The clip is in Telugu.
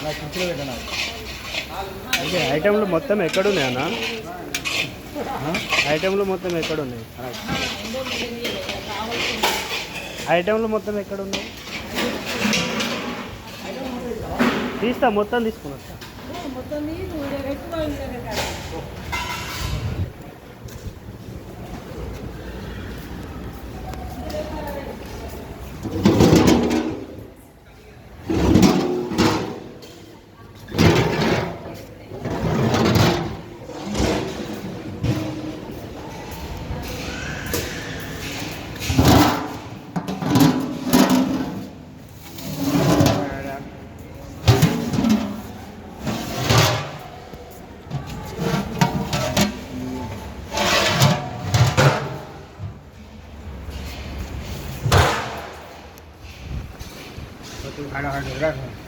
నా కుర్చీలో పెట్టినా. అయితే ఐటెంలు మొత్తం ఎక్కడున్నాయి అన్న? ఐటెంలు మొత్తం ఎక్కడున్నాయి? ఐటెంలు మొత్తం ఎక్కడున్నాయి? తీస్తా, మొత్తం తీసుకున్నా. खाना खा